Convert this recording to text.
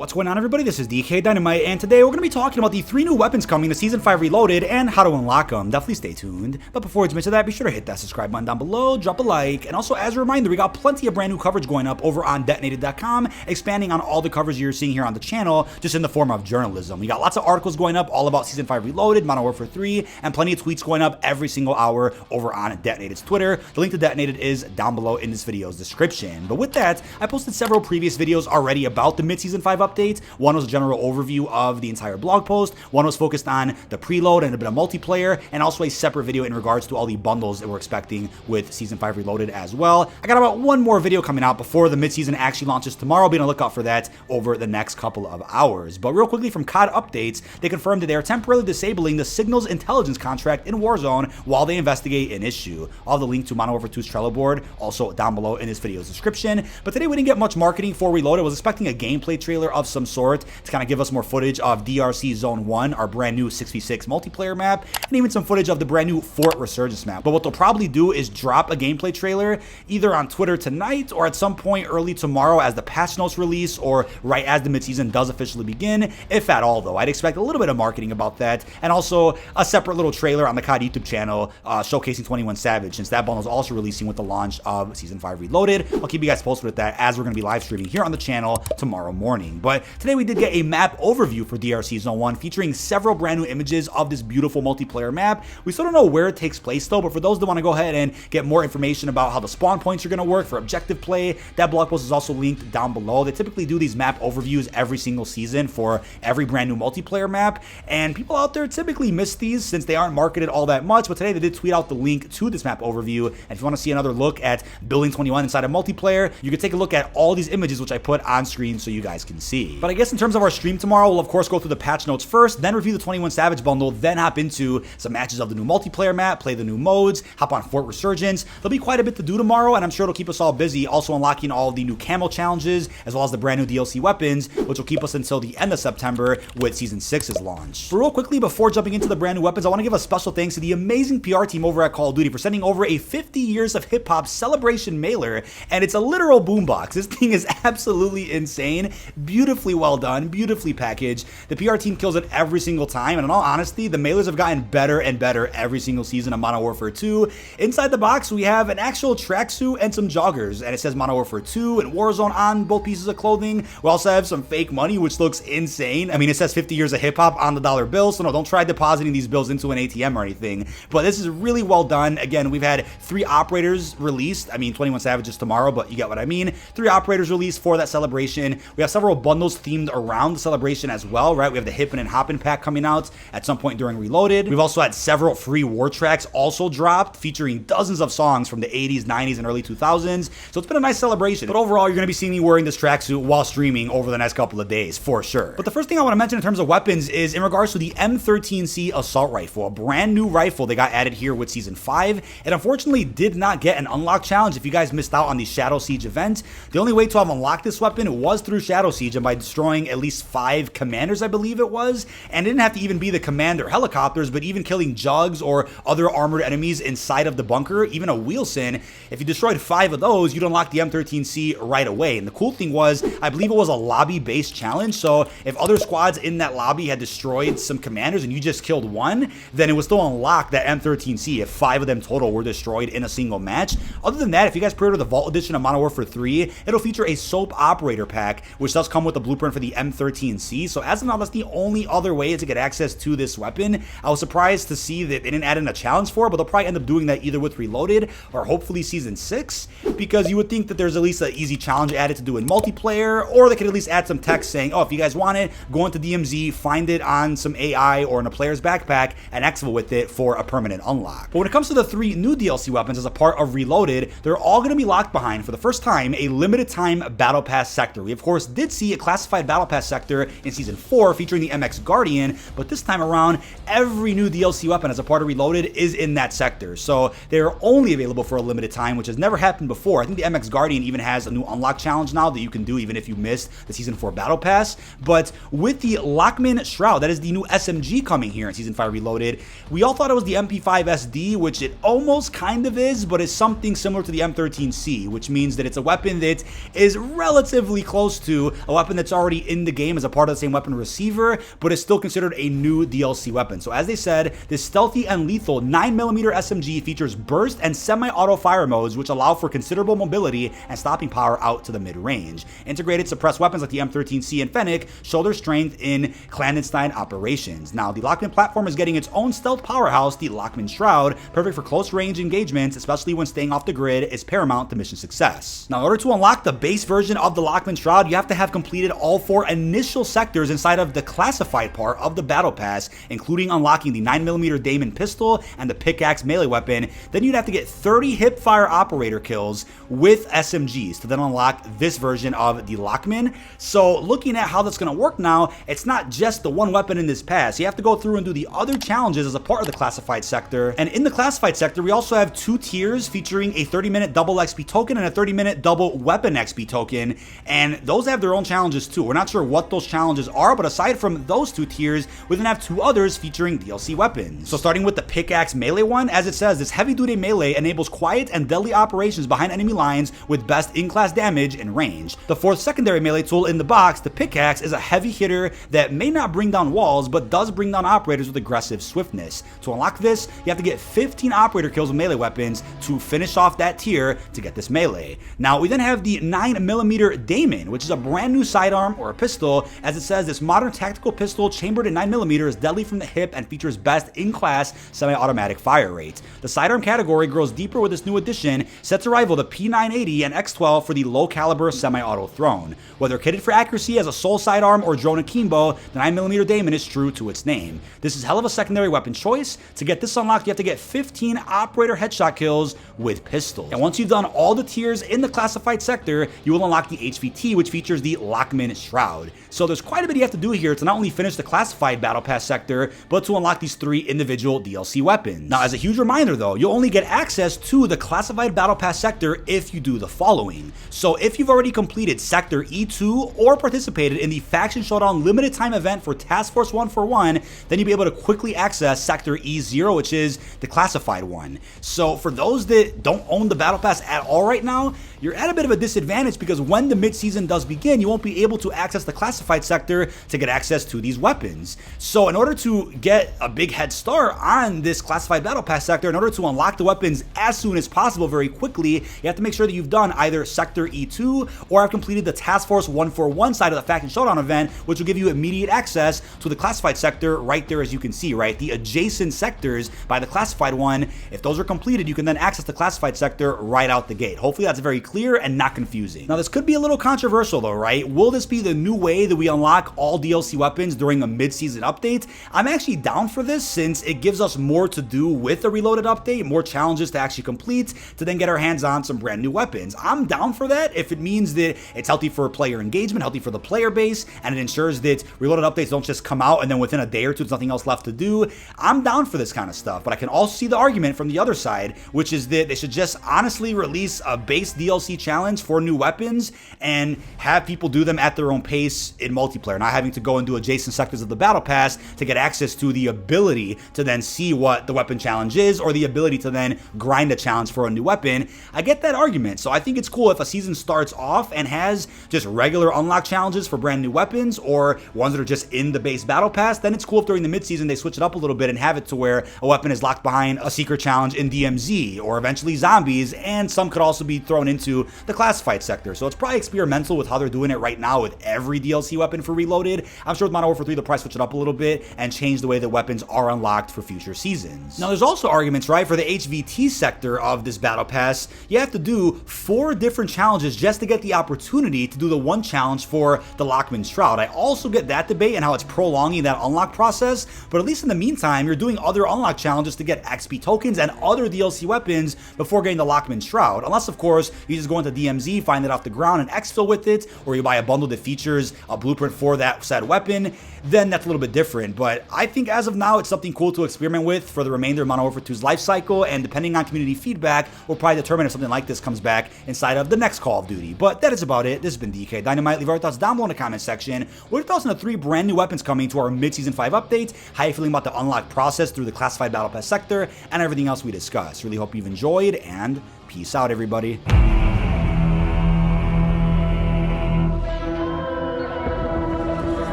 What's going on, everybody? This is dkdynamite, and today we're going to be talking about the 3 new weapons coming to Season 5 Reloaded and how to unlock them. Definitely stay tuned. But before we get into that, be sure to hit that subscribe button down below, drop a like, and also as a reminder, we got plenty of brand new coverage going up over on dkdynamite.com, expanding on all the coverage you're seeing here on the channel, just in the form of journalism. We got lots of articles going up all about Season 5 Reloaded, Modern Warfare 3, and plenty of tweets going up every single hour over on Detonated's Twitter. The link to Detonated is down below in this video's description. But with that, I posted several previous videos already about the mid-Season 5 updates. One was a general overview of the entire blog post. One was focused on the preload and a bit of multiplayer, and also a separate video in regards to all the bundles that we're expecting with Season 5 Reloaded as well. I got about one more video coming out before the mid-season actually launches tomorrow. Be on the lookout for that over the next couple of hours. But real quickly from COD Updates, they confirmed that they are temporarily disabling the Signals Intelligence contract in Warzone while they investigate an issue. I'll have the link to Modern Warfare 2's Trello board also down below in this video's description. But today we didn't get much marketing for Reloaded. I was expecting a gameplay trailer of some sort to kind of give us more footage of DRC Zone 1, our brand new 6v6 multiplayer map, and even some footage of the brand new Fort Resurgence map. But what they'll probably do is drop a gameplay trailer either on Twitter tonight or at some point early tomorrow as the patch notes release, or right as the midseason does officially begin, if at all though. I'd expect a little bit of marketing about that, and also a separate little trailer on the COD YouTube channel showcasing 21 Savage, since that bundle is also releasing with the launch of Season 5 Reloaded. I'll keep you guys posted with that as we're going to be live streaming here on the channel tomorrow morning. But today we did get a map overview for DRC Zone 1 featuring several brand new images of this beautiful multiplayer map. We still don't know where it takes place though, but for those that want to go ahead and get more information about how the spawn points are going to work for objective play, that blog post is also linked down below. They typically do these map overviews every single season for every brand new multiplayer map, and people out there typically miss these since they aren't marketed all that much. But today they did tweet out the link to this map overview, and if you want to see another look at building 21 inside of multiplayer, you can take a look at all these images which I put on screen so you guys can see. But I guess in terms of our stream tomorrow, we'll of course go through the patch notes first, then review the 21 Savage bundle, then hop into some matches of the new multiplayer map, play the new modes, hop on Fort Resurgence. There'll be quite a bit to do tomorrow, and I'm sure it'll keep us all busy, also unlocking all of the new camo challenges as well as the brand new DLC weapons, which will keep us until the end of September with Season 6's launch. But real quickly, before jumping into the brand new weapons, I want to give a special thanks to the amazing PR team over at Call of Duty for sending over a 50 years of hip hop celebration mailer, and it's a literal boombox. This thing is absolutely insane, beautifully well done, beautifully packaged. The PR team kills it every single time, and in all honesty, the mailers have gotten better and better every single season of Modern Warfare 2. Inside the box, we have an actual tracksuit and some joggers, and it says Modern Warfare 2 and Warzone on both pieces of clothing. We also have some fake money, which looks insane. I mean, it says 50 years of hip-hop on the dollar bill, so no, don't try depositing these bills into an ATM or anything, but this is really well done. Again, we've had 3 operators released. I mean, 21 Savage is tomorrow, but you get what I mean. 3 operators released for that celebration. We have several bundles themed around the celebration as well, right? We have the Hippin' and Hoppin' pack coming out at some point during Reloaded. We've also had several free war tracks also dropped, featuring dozens of songs from the 80s, 90s, and early 2000s. So it's been a nice celebration. But overall, you're going to be seeing me wearing this tracksuit while streaming over the next couple of days, for sure. But the first thing I want to mention in terms of weapons is in regards to the M13C assault rifle, a brand new rifle they got added here with Season 5. It unfortunately did not get an unlock challenge if you guys missed out on the Shadow Siege event. The only way to have unlocked this weapon was through Shadow Siege and by destroying at least 5 commanders, I believe it was. And it didn't have to even be the commander helicopters, but even killing Jugs or other armored enemies inside of the bunker, even a Wheelson. If you destroyed 5 of those, you'd unlock the M13C right away. And the cool thing was, I believe it was a lobby-based challenge, so if other squads in that lobby had destroyed some commanders and you just killed 1, then it would still unlock that M13C if 5 of them total were destroyed in a single match. Other than that, if you guys pre-order the Vault Edition of Modern Warfare 3, it'll feature a Soap Operator pack, which does come with a blueprint for the M13C. So as of now, that's the only other way to get access to this weapon. I was surprised to see that they didn't add in a challenge for it, but they'll probably end up doing that either with Reloaded or hopefully Season 6, because you would think that there's at least an easy challenge added to do in multiplayer, or they could at least add some text saying, oh, if you guys want it, go into DMZ, find it on some AI or in a player's backpack, and exfil with it for a permanent unlock. But when it comes to the 3 new DLC weapons as a part of Reloaded, they're all going to be locked behind, for the first time, a limited time Battle Pass sector. We of course did see a classified Battle Pass sector in Season 4 featuring the MX Guardian, but this time around, every new DLC weapon as a part of Reloaded is in that sector. So they're only available for a limited time, which has never happened before. I think the MX Guardian even has a new unlock challenge now that you can do even if you missed the Season 4 Battle Pass. But with the Lachmann Shroud, that is the new SMG coming here in Season 5 Reloaded, we all thought it was the MP5 SD, which it almost kind of is, but it's something similar to the M13C, which means that it's a weapon that is relatively close to a weapon weapon that's already in the game as a part of the same weapon receiver, but is still considered a new DLC weapon. So as they said, this stealthy and lethal 9mm SMG features burst and semi-auto fire modes, which allow for considerable mobility and stopping power out to the mid-range. Integrated suppressed weapons like the M13C and Fennec show their strength in clandestine operations. Now, the Lachmann platform is getting its own stealth powerhouse, the Lachmann Shroud, perfect for close-range engagements, especially when staying off the grid is paramount to mission success. Now, in order to unlock the base version of the Lachmann Shroud, you have to have completed all 4 initial sectors inside of the classified part of the Battle Pass, including unlocking the 9mm Daemon pistol and the Pickaxe melee weapon. Then you'd have to get 30 hip-fire operator kills with SMGs to then unlock this version of the Lachmann. So looking at how that's going to work now, it's not just the one weapon in this pass. You have to go through and do the other challenges as a part of the classified sector. And in the classified sector, we also have 2 tiers featuring a 30-minute double XP token and a 30-minute double weapon XP token. And those have their own challenges too. We're not sure what those challenges are, but aside from those 2 tiers, we then have 2 others featuring DLC weapons. So starting with the Pickaxe melee one, as it says, this heavy-duty melee enables quiet and deadly operations behind enemy lines with best in-class damage and range. The 4th secondary melee tool in the box, the Pickaxe, is a heavy hitter that may not bring down walls, but does bring down operators with aggressive swiftness. To unlock this, you have to get 15 operator kills with melee weapons to finish off that tier to get this melee. Now, we then have the 9mm Daemon, which is a brand new sidearm or a pistol. As it says, this modern tactical pistol chambered in 9mm is deadly from the hip and features best in-class semi-automatic fire rate. The sidearm category grows deeper with this new addition, set to rival the P980 and X12 for the low-caliber semi-auto throne. Whether kitted for accuracy as a sole sidearm or drone akimbo, the 9mm Daemon is true to its name. This is hell of a secondary weapon choice. To get this unlocked, you have to get 15 operator headshot kills with pistols. And once you've done all the tiers in the classified sector, you will unlock the HVT, which features the Lachmann Shroud. So there's quite a bit you have to do here to not only finish the classified Battle Pass sector, but to unlock these 3 individual DLC weapons. Now, as a huge reminder though, you'll only get access to the classified Battle Pass sector if you do the following. So if you've already completed Sector E2 or participated in the Faction Showdown limited time event for Task Force 141, then you'll be able to quickly access Sector E0, which is the classified one. So for those that don't own the Battle Pass at all right now, you're at a bit of a disadvantage because when the mid-season does begin, you won't be able to access the classified sector to get access to these weapons. So in order to get a big head start on this classified Battle Pass sector, in order to unlock the weapons as soon as possible very quickly, you have to make sure that you've done either Sector E2 or have completed the Task Force 141 side of the Faction Showdown event, which will give you immediate access to the classified sector right there, as you can see, right? The adjacent sectors by the classified one, if those are completed, you can then access the classified sector right out the gate. Hopefully that's very clear and not confusing. Now, this could be a little controversial though, right? Will this be the new way that we unlock all DLC weapons during a mid-season update? I'm actually down for this since it gives us more to do with the Reloaded update, more challenges to actually complete to then get our hands on some brand new weapons. I'm down for that if it means that it's healthy for player engagement, healthy for the player base, and it ensures that Reloaded updates don't just come out and then within a day or two there's nothing else left to do. I'm down for this kind of stuff, but I can also see the argument from the other side, which is that they should just honestly release a base DLC challenge for new weapons and have people do them at their own pace in multiplayer, not having to go and do adjacent sectors of the Battle Pass to get access to the ability to then see what the weapon challenge is or the ability to then grind a challenge for a new weapon. I get that argument, so I think it's cool if a season starts off and has just regular unlock challenges for brand new weapons or ones that are just in the base Battle Pass. Then it's cool if during the mid-season they switch it up a little bit and have it to where a weapon is locked behind a secret challenge in DMZ or eventually zombies, and some could also be thrown into the classified sector. So it's probably experimental with how they're doing it right now with every DLC weapon for Reloaded. I'm sure with Modern Warfare 3 they'll probably switch it up a little bit and change the way that weapons are unlocked for future seasons. Now there's also arguments, right, for the HVT sector of this Battle Pass. You have to do 4 different challenges just to get the opportunity to do the one challenge for the Lachmann Shroud. I also get that debate and how it's prolonging that unlock process, but at least in the meantime, you're doing other unlock challenges to get XP tokens and other DLC weapons before getting the Lachmann Shroud. Unless, of course, you just go into DMZ, find it off the ground and exfil with it, or you buy a bundle that features a blueprint for that said weapon, then that's a little bit different. But I think as of now, it's something cool to experiment with for the remainder of Modern Warfare 2's life cycle, and depending on community feedback, we'll probably determine if something like this comes back inside of the next Call of Duty. But that is about it. This has been dkdynamite. Leave our thoughts down below in the comment section. What are your thoughts on the 3 brand new weapons coming to our mid-season 5 update? How are you feeling about the unlock process through the classified Battle Pass sector and everything else we discussed? Really hope you've enjoyed, and peace out, everybody.